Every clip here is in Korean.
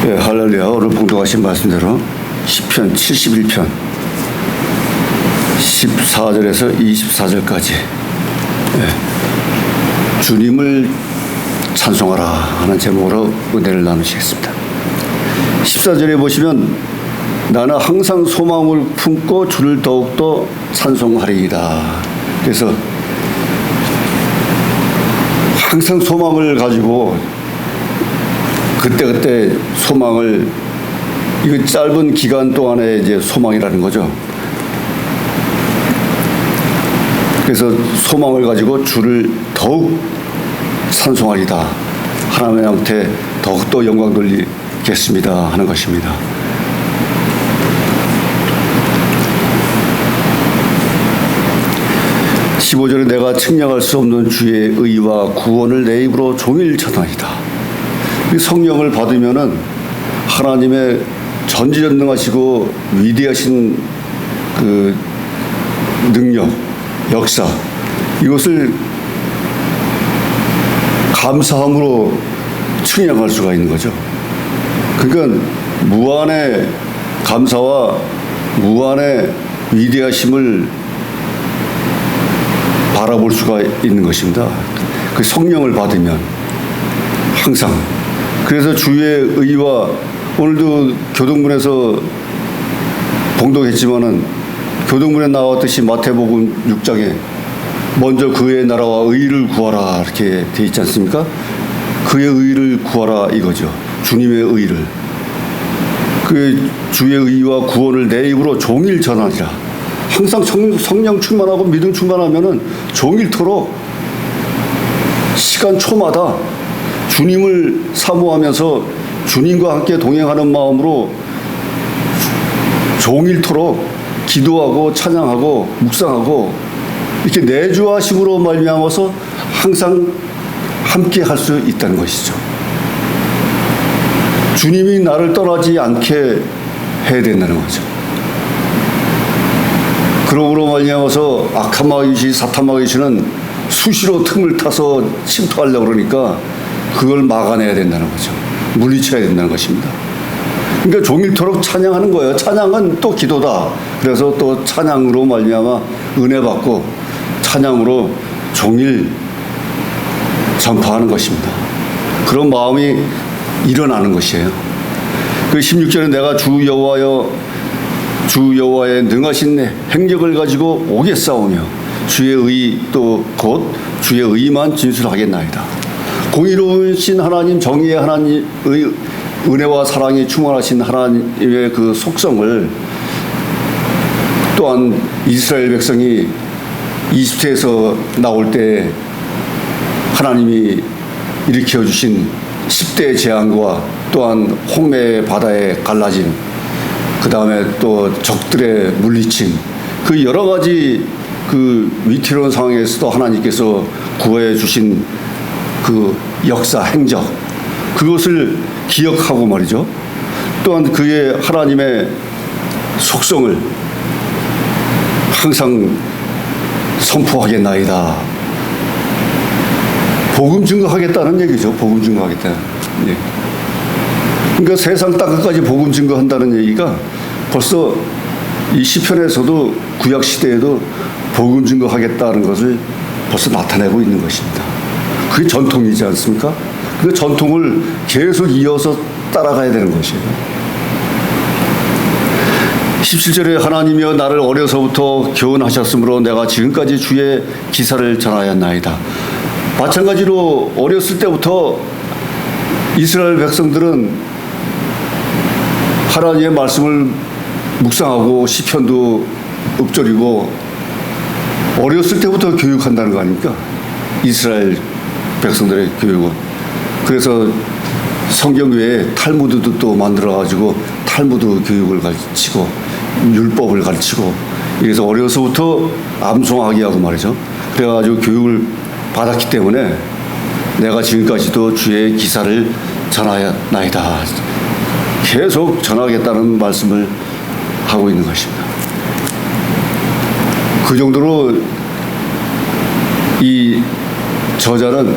예, 할렐루야. 오늘 봉독하신 말씀대로 시편 71편 14절에서 24절까지 주님을 찬송하라 하는 제목으로 은혜를 나누시겠습니다. 14절에 보시면 나는 항상 소망을 품고 주를 더욱더 찬송하리이다. 그래서 항상 소망을 가지고 그때그때 소망을, 이거 짧은 기간 동안에 이제 소망이라는 거죠. 그래서 소망을 가지고 주를 더욱 찬송하리다. 하나님한테 더욱더 영광 돌리겠습니다 하는 것입니다. (15절에) 내가 측량할 수 없는 주의 의와 구원을 내 입으로 종일 전하리다. 성령을 받으면은 하나님의 전지전능하시고 위대하신 그 능력, 역사, 이것을 감사함으로 측량할 수가 있는 거죠. 그러니까 무한의 감사와 무한의 위대하심을 바라볼 수가 있는 것입니다. 그 성령을 받으면 항상. 그래서 주의 의와, 오늘도 교동문에서 봉독했지만은 교동문에 나왔듯이 마태복음 6장에 먼저 그의 나라와 의를 구하라 이렇게 돼 있지 않습니까? 그의 의를 구하라 이거죠. 주님의 의를. 그 주의 의와 구원을 내 입으로 종일 전하리라. 항상 성령 충만하고 믿음 충만하면은 종일토록 시간 초마다 주님을 사모하면서 주님과 함께 동행하는 마음으로 종일토록 기도하고 찬양하고 묵상하고 이렇게 내주하심으로 말미암아서 항상 함께 할 수 있다는 것이죠. 주님이 나를 떠나지 않게 해야 된다는 거죠. 그러므로 말미암아서 악한 마귀시 사탄 마귀시는 수시로 틈을 타서 침투하려고 그러니까 그걸 막아내야 된다는 거죠. 물리쳐야 된다는 것입니다. 그러니까 종일토록 찬양하는 거예요. 찬양은 또 기도다. 그래서 또 찬양으로 말미암아 은혜 받고 찬양으로 종일 전파하는 것입니다. 그런 마음이 일어나는 것이에요. 그 16절에 내가 주 여호와의 능하신 행력을 가지고 오겠사오며 주의 의 또 곧 주의 의만 진술하겠나이다. 공의로우신 하나님, 정의의 하나님의 은혜와 사랑이 충만하신 하나님의 그 속성을, 또한 이스라엘 백성이 이집트에서 나올 때 하나님이 일으켜 주신 10대 재앙과 또한 홍해 바다에 갈라짐, 그 다음에 또 적들의 물리침, 그 여러 가지 그 위태로운 상황에서도 하나님께서 구해 주신 그 역사, 행적, 그것을 기억하고 말이죠. 또한 그의 하나님의 속성을 항상 선포하겠나이다. 복음 증거하겠다는 얘기죠. 복음 증거하겠다. 예. 그러니까 세상 땅끝까지 복음 증거한다는 얘기가 벌써 이 시편에서도 구약 시대에도 복음 증거하겠다는 것을 벌써 나타내고 있는 것입니다. 그게 전통이지 않습니까? 그 전통을 계속 이어서 따라가야 되는 것이에요. 17절에 하나님이여 나를 어려서부터 교훈하셨으므로 내가 지금까지 주의 기사를 전하였나이다. 마찬가지로 어렸을 때부터 이스라엘 백성들은 하나님의 말씀을 묵상하고 시편도 읊조리고 어렸을 때부터 교육한다는 거 아닙니까? 이스라엘 백성들의 교육은. 그래서 성경 외에 탈무드도 또 만들어가지고 탈무드 교육을 가르치고 율법을 가르치고, 그래서 어려서부터 암송하게 하고 말이죠. 그래가지고 교육을 받았기 때문에 내가 지금까지도 주의 기사를 전하였나이다. 계속 전하겠다는 말씀을 하고 있는 것입니다. 그 정도로 이 저자는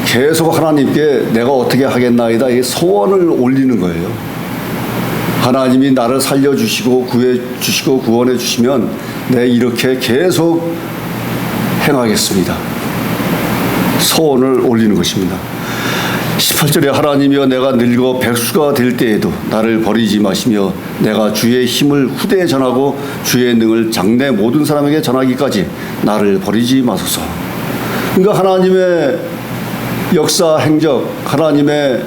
계속 하나님께 내가 어떻게 하겠나이다 이 소원을 올리는 거예요. 하나님이 나를 살려주시고 구해주시고 구원해 주시면 내 이렇게 계속 행하겠습니다. 소원을 올리는 것입니다. 18절에 하나님이여 내가 늙어 백수가 될 때에도 나를 버리지 마시며 내가 주의 힘을 후대에 전하고 주의 능을 장래 모든 사람에게 전하기까지 나를 버리지 마소서. 그러니까 하나님의 역사 행적, 하나님의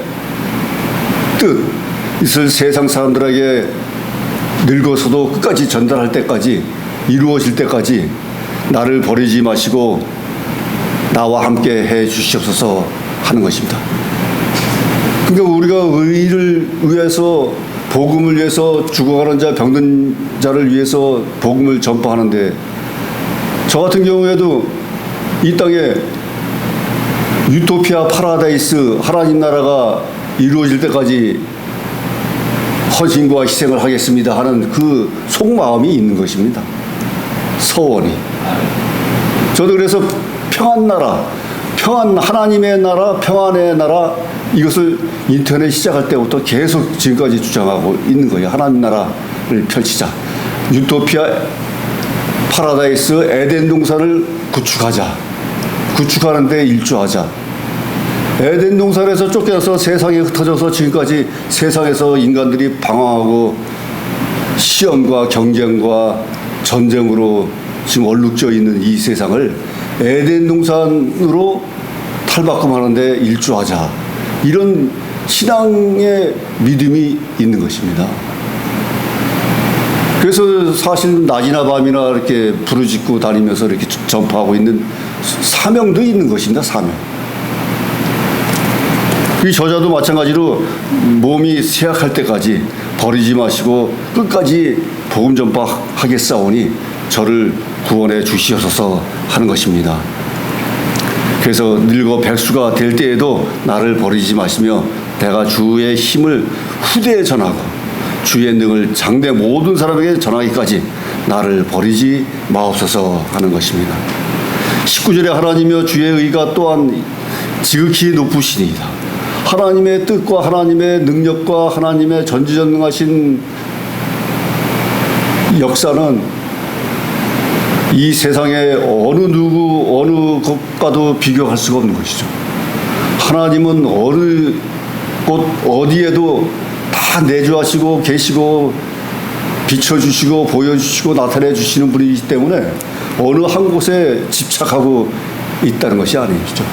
뜻을 세상 사람들에게 늙어서도 끝까지 전달할 때까지 이루어질 때까지 나를 버리지 마시고 나와 함께 해 주시옵소서 하는 것입니다. 그러니까 우리가 의를 위해서 복음을 위해서 죽어가는 자 병든 자를 위해서 복음을 전파하는데 저 같은 경우에도 이 땅에 유토피아 파라다이스 하나님 나라가 이루어질 때까지 헌신과 희생을 하겠습니다 하는 그 속마음이 있는 것입니다. 서원이. 저도 그래서 평안 나라, 하나님의 나라, 평안의 나라 이것을 인터넷 시작할 때부터 계속 지금까지 주장하고 있는 거예요. 하나님 나라를 펼치자. 유토피아 파라다이스 에덴 동산을 구축하자. 구축하는 데 일조하자. 에덴 동산에서 쫓겨서 세상에 흩어져서 지금까지 세상에서 인간들이 방황하고 시험과 경쟁과 전쟁으로 지금 얼룩져 있는 이 세상을 에덴 동산으로 탈바꿈하는 데 일조하자. 이런 신앙의 믿음이 있는 것입니다. 그래서 사실 낮이나 밤이나 이렇게 부르짖고 다니면서 이렇게 전파하고 있는 사명도 있는 것입니다. 사명. 이 저자도 마찬가지로 몸이 쇠약할 때까지 버리지 마시고 끝까지 복음 전파하겠사오니 저를 구원해 주시옵소서 하는 것입니다. 그래서 늙어 백수가 될 때에도 나를 버리지 마시며 내가 주의 힘을 후대에 전하고 주의 능을 장대 모든 사람에게 전하기까지 나를 버리지 마옵소서 하는 것입니다. 19절에 하나님이여 주의 의가 또한 지극히 높으시니이다. 하나님의 뜻과 하나님의 능력과 하나님의 전지전능하신 역사는 이 세상에 어느 누구 어느 것과도 비교할 수가 없는 것이죠. 하나님은 어느 곳 어디에도 다 내주하시고 계시고 비춰주시고 보여주시고 나타내 주시는 분이기 때문에 어느 한 곳에 집착하고 있다는 것이 아니죠.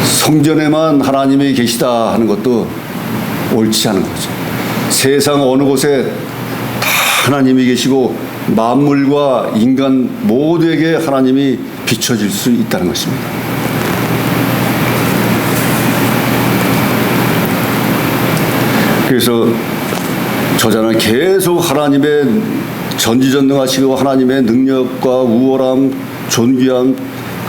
성전에만 하나님이 계시다 하는 것도 옳지 않은 거죠. 세상 어느 곳에 다 하나님이 계시고 만물과 인간 모두에게 하나님이 비춰질 수 있다는 것입니다. 그래서 저자는 계속 하나님의 전지전능하시고 하나님의 능력과 우월함, 존귀함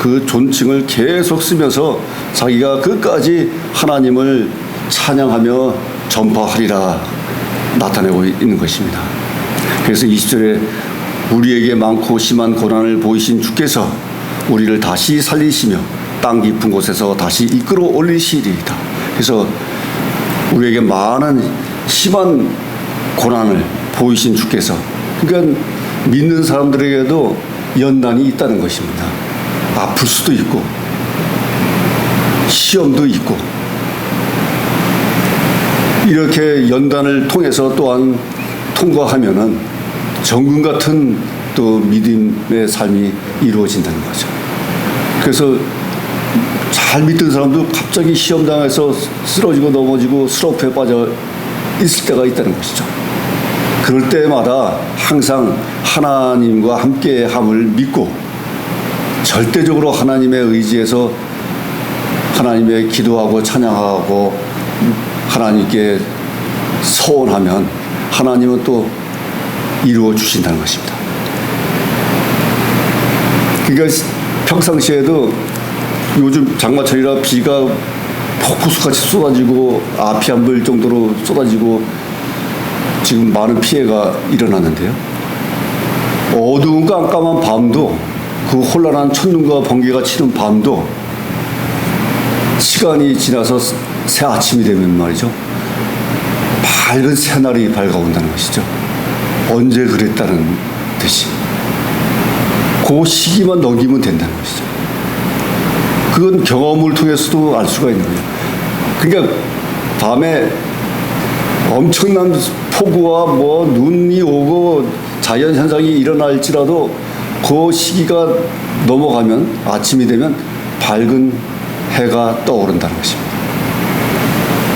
그 존칭을 계속 쓰면서 자기가 끝까지 하나님을 찬양하며 전파하리라 나타내고 있는 것입니다. 그래서 20절에 우리에게 많고 심한 고난을 보이신 주께서 우리를 다시 살리시며 땅 깊은 곳에서 다시 이끌어 올리시리이다. 그래서 우리에게 많은 심한 고난을 보이신 주께서 그러니까 믿는 사람들에게도 연단이 있다는 것입니다. 아플 수도 있고 시험도 있고 이렇게 연단을 통해서 또한 통과하면은 정금 같은 또 믿음의 삶이 이루어진다는 거죠. 그래서 잘 믿던 사람도 갑자기 시험당해서 쓰러지고 넘어지고 슬럼프에 빠져 있을 때가 있다는 것이죠. 그럴 때마다 항상 하나님과 함께함을 믿고 절대적으로 하나님의 의지에서 하나님의 기도하고 찬양하고 하나님께 서원하면 하나님은 또 이루어 주신다는 것입니다. 그러니까 평상시에도 요즘 장마철이라 비가 폭우수같이 쏟아지고 앞이 안 보일 정도로 쏟아지고 지금 많은 피해가 일어났는데요. 어두운 깜깜한 밤도 그 혼란한 천둥과 번개가 치는 밤도 시간이 지나서 새 아침이 되면 말이죠. 밝은 새날이 밝아온다는 것이죠. 언제 그랬다는 듯이. 그 시기만 넘기면 된다는 것이죠. 그건 경험을 통해서도 알 수가 있는 거예요. 그러니까 밤에 엄청난 폭우와 뭐 눈이 오고 자연현상이 일어날지라도 그 시기가 넘어가면 아침이 되면 밝은 해가 떠오른다는 것입니다.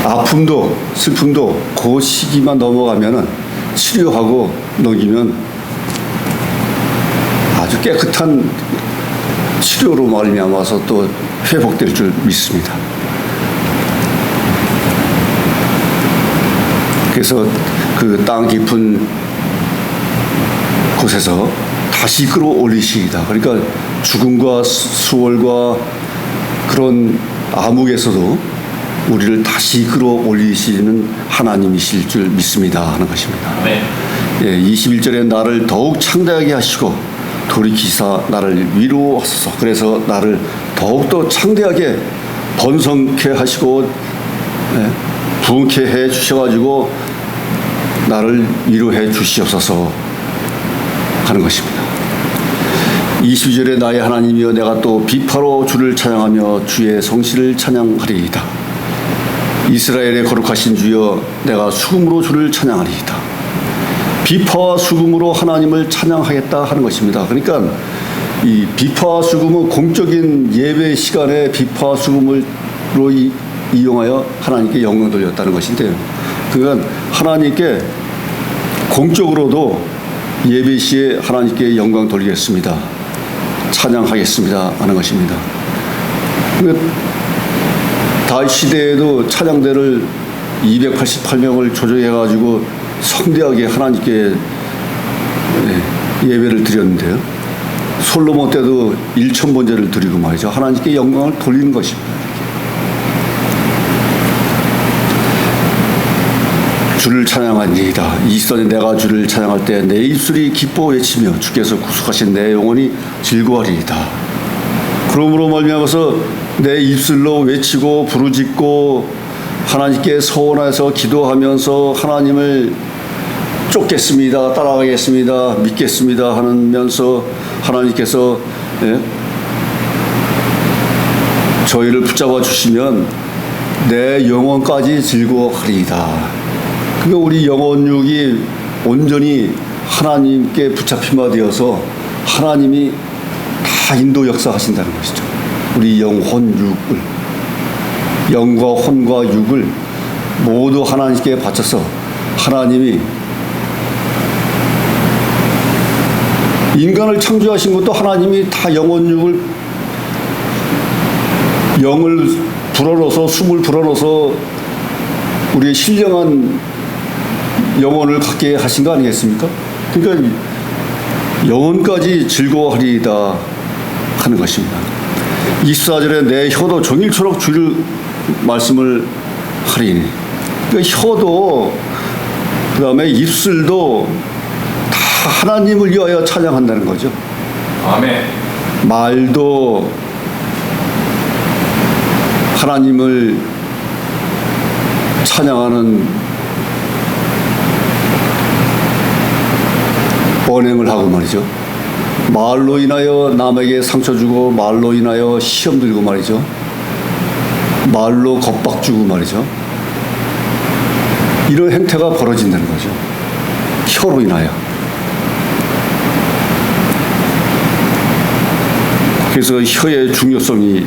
아픔도 슬픔도 그 시기만 넘어가면 치료하고 넘기면 아주 깨끗한 치료로 말미암아서 또 회복될 줄 믿습니다. 그래서 그 땅 깊은 곳에서 다시 끌어올리시이다. 그러니까 죽음과 수월과 그런 암흑에서도 우리를 다시 끌어올리시는 하나님이실 줄 믿습니다 하는 것입니다. 네. 예, 21절에 나를 더욱 창대하게 하시고 돌이키사 나를 위로하소서. 그래서 나를 더욱더 창대하게 번성케 하시고 부흥케 해 주셔가지고 나를 위로해 주시옵소서 하는 것입니다. 22절에 나의 하나님이여 내가 또 비파로 주를 찬양하며 주의 성실을 찬양하리이다. 이스라엘의 거룩하신 주여 내가 수금으로 주를 찬양하리이다. 비파와 수금으로 하나님을 찬양하겠다 하는 것입니다. 그러니까 이 비파와 수금은 공적인 예배 시간에 비파와 수금으로 이용하여 하나님께 영광 돌렸다는 것인데요. 그건 하나님께 공적으로도 예배 시에 하나님께 영광 돌리겠습니다. 찬양하겠습니다 하는 것입니다. 다윗 시대에도 찬양대를 288명을 조정해가지고 성대하게 하나님께 예배를 드렸는데요. 솔로몬 때도 1000번제를 드리고 말이죠. 하나님께 영광을 돌리는 것입니다. 주를 찬양하니이다. 20절에 내가 주를 찬양할 때 내 입술이 기뻐 외치며 주께서 구속하신 내 영혼이 즐거워하리이다. 그러므로 말미암아서 내 입술로 외치고 부르짖고 하나님께 서원해서 기도하면서 하나님을 쫓겠습니다. 따라가겠습니다. 믿겠습니다. 하면서 하나님께서 저희를 붙잡아 주시면 내 영혼까지 즐거워하리이다. 그러니까 우리 영혼육이 온전히 하나님께 붙잡힘화 되어서 하나님이 다 인도 역사하신다는 것이죠. 우리 영혼육을, 영과 혼과 육을 모두 하나님께 바쳐서 하나님이 인간을 창조하신 것도 하나님이 다 영혼육을 영을 불어넣어서 숨을 불어넣어서 우리의 신령한 영혼을 갖게 하신 거 아니겠습니까? 그러니까 영혼까지 즐거워하리이다 하는 것입니다. 24절에 내 혀도 종일토록 주를 말씀을 하리니. 그러니까 혀도 그 다음에 입술도 다 하나님을 위하여 찬양한다는 거죠. 아멘. 말도 하나님을 찬양하는 언행을 하고 말이죠. 말로 인하여 남에게 상처 주고 말로 인하여 시험 들고 말이죠. 말로 겁박 주고 말이죠. 이런 행태가 벌어진다는 거죠. 혀로 인하여. 그래서 혀의 중요성이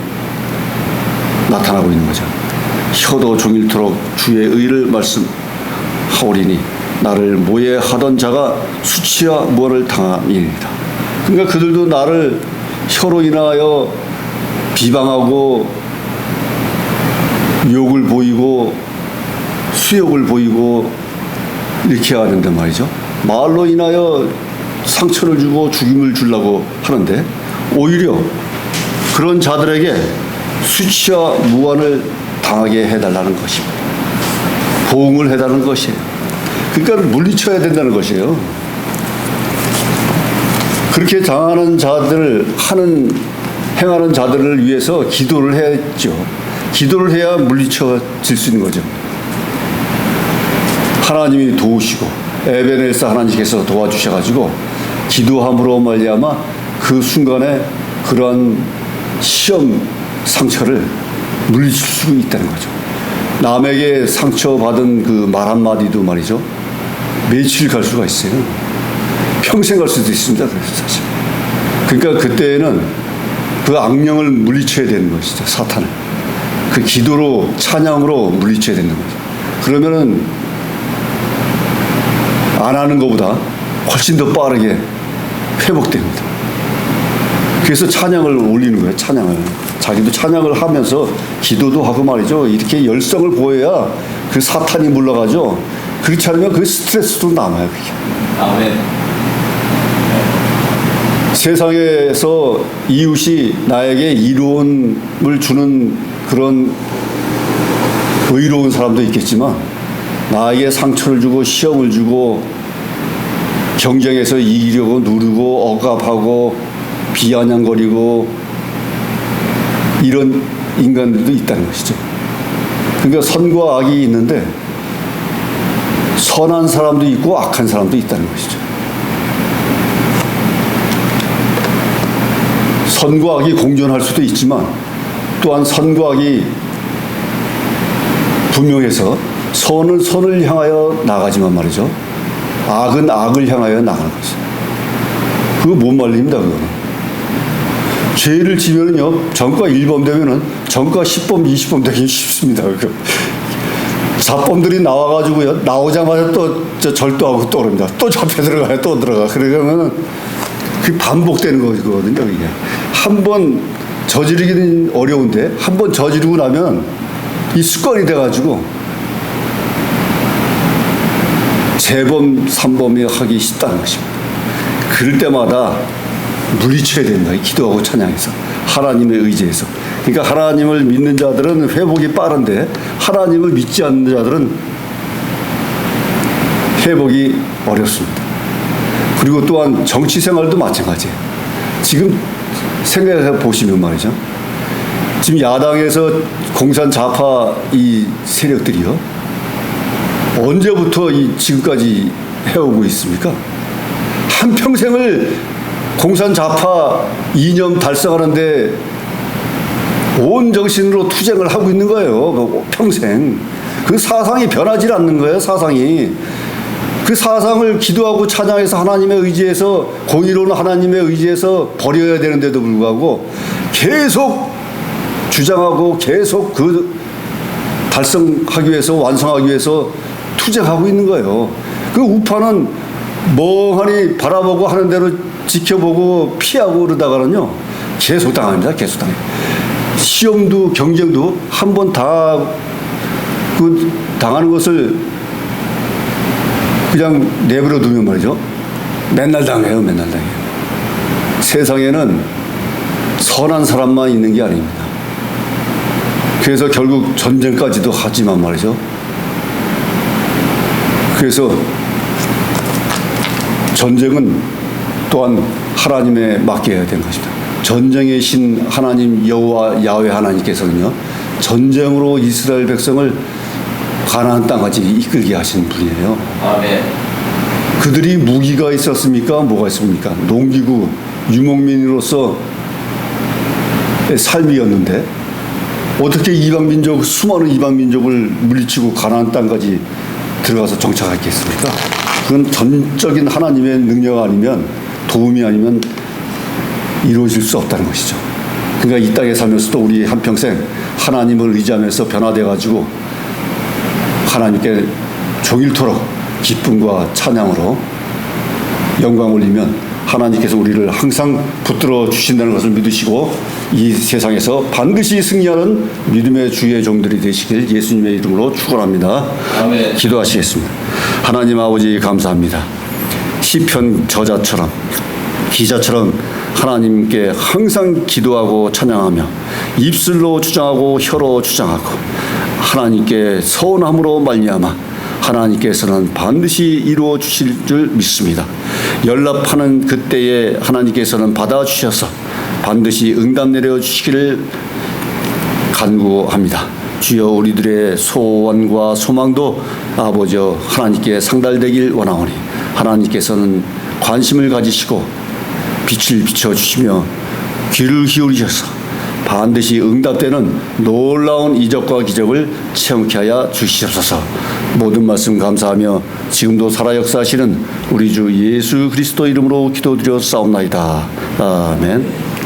나타나고 있는 거죠. 혀도 종일토록 주의 의를 말씀하오리니 나를 모해하던 자가 수치와 무언을 당함이니이다. 그러니까 그들도 나를 혀로 인하여 비방하고 욕을 보이고 수욕을 보이고 이렇게 하는데 말이죠. 말로 인하여 상처를 주고 죽임을 주려고 하는데 오히려 그런 자들에게 수치와 무한을 당하게 해달라는 것입니다. 보응을 해달라는 것이에요. 그러니까 물리쳐야 된다는 것이에요. 그렇게 당하는 자들을 행하는 자들을 위해서 기도를 해야죠. 기도를 해야 물리쳐질 수 있는 거죠. 하나님이 도우시고 에베네스 하나님께서 도와주셔가지고 기도함으로 말미암아 그 순간에 그러한 시험 상처를 물리칠 수 있다는 거죠. 남에게 상처받은 그 말 한마디도 말이죠, 며칠 갈 수가 있어요. 평생 갈 수도 있습니다. 그래서 사실. 그러니까 그때는 그 악령을 물리쳐야 되는 것이죠. 사탄을. 그 기도로, 찬양으로 물리쳐야 되는 거죠. 그러면은 안 하는 것보다 훨씬 더 빠르게 회복됩니다. 그래서 찬양을 올리는 거예요. 찬양을. 자기도 찬양을 하면서 기도도 하고 말이죠. 이렇게 열성을 보여야 그 사탄이 물러가죠. 그렇지 않으면 그 스트레스도 남아요. 그게. 아멘. 세상에서 이웃이 나에게 이로움을 주는 그런 의로운 사람도 있겠지만, 나에게 상처를 주고 시험을 주고 경쟁에서 이기려고 누르고 억압하고 비아냥거리고 이런 인간들도 있다는 것이죠. 그러니까 선과 악이 있는데 선한 사람도 있고 악한 사람도 있다는 것이죠. 선과 악이 공존할 수도 있지만 또한 선과 악이 분명해서 선은 선을 향하여 나가지만 말이죠, 악은 악을 향하여 나가는 거죠. 그거 못 말립니다. 그거는. 죄를 지면은요, 전과 1범 되면은 전과 10범, 20범 되기 쉽습니다. 자범들이 나와가지고요, 나오자마자 또 절도하고 또 그럽니다. 또 잡혀 들어가요, 또 들어가. 그러면은 그게 반복되는 거거든요. 이게 한 번 저지르기는 어려운데 한 번 저지르고 나면 이 습관이 돼가지고 재범, 3범이 하기 쉽다는 것입니다. 그럴 때마다 물리쳐야 된다. 기도하고 찬양해서, 하나님의 의지에서. 그러니까 하나님을 믿는 자들은 회복이 빠른데 하나님을 믿지 않는 자들은 회복이 어렵습니다. 그리고 또한 정치 생활도 마찬가지예요. 지금 생각해 보시면 말이죠, 지금 야당에서 공산 좌파 이 세력들이요, 언제부터 지금까지 해오고 있습니까? 한평생을 공산 좌파 이념 달성하는데 온 정신으로 투쟁을 하고 있는 거예요. 평생. 그 사상이 변하지 않는 거예요. 사상이. 그 사상을 기도하고 찬양해서 하나님의 의지에서, 공의로운 하나님의 의지에서 버려야 되는데도 불구하고 계속 주장하고 계속 그 달성하기 위해서, 완성하기 위해서 투쟁하고 있는 거예요. 그 우파는 멍하니 바라보고 하는 대로 지켜보고 피하고 그러다가는요, 계속 당합니다. 계속 당해요. 시험도 경쟁도 한 번 다 그 당하는 것을 그냥 내버려 두면 말이죠, 맨날 당해요. 맨날 당해요. 세상에는 선한 사람만 있는 게 아닙니다. 그래서 결국 전쟁까지도 하지만 말이죠. 그래서 전쟁은 또한 하나님에 맡겨야 되는 것입니다. 전쟁의 신 하나님 여호와 야훼 하나님께서는요, 전쟁으로 이스라엘 백성을 가나안 땅까지 이끌게 하신 분이에요. 아멘. 그들이 무기가 있었습니까? 뭐가 있습니까? 농기구, 유목민으로서 삶이었는데 어떻게 이방민족, 수많은 이방민족을 물리치고 가나안 땅까지 들어가서 정착했겠습니까? 그건 전적인 하나님의 능력 아니면, 도움이 아니면 이루어질 수 없다는 것이죠. 그러니까 이 땅에 살면서도 우리 한평생 하나님을 의지하면서 변화되어가지고 하나님께 종일토록 기쁨과 찬양으로 영광 올리면 하나님께서 우리를 항상 붙들어 주신다는 것을 믿으시고 이 세상에서 반드시 승리하는 믿음의 주의 종들이 되시길 예수님의 이름으로 축원합니다. 아멘. 기도하시겠습니다. 하나님 아버지 감사합니다. 시편 저자처럼, 기자처럼 하나님께 항상 기도하고 찬양하며 입술로 주장하고 혀로 주장하고 하나님께 서운함으로 말미암아 하나님께서는 반드시 이루어 주실 줄 믿습니다. 연락하는 그때에 하나님께서는 받아주셔서 반드시 응답 내려 주시기를 간구합니다. 주여 우리들의 소원과 소망도 아버지 하나님께 상달되길 원하오니 하나님께서는 관심을 가지시고 빛을 비춰주시며 귀를 기울이셔서 반드시 응답되는 놀라운 이적과 기적을 체험케 하여 주시옵소서. 모든 말씀 감사하며 지금도 살아 역사하시는 우리 주 예수 그리스도 이름으로 기도드려 싸움나이다. 아멘.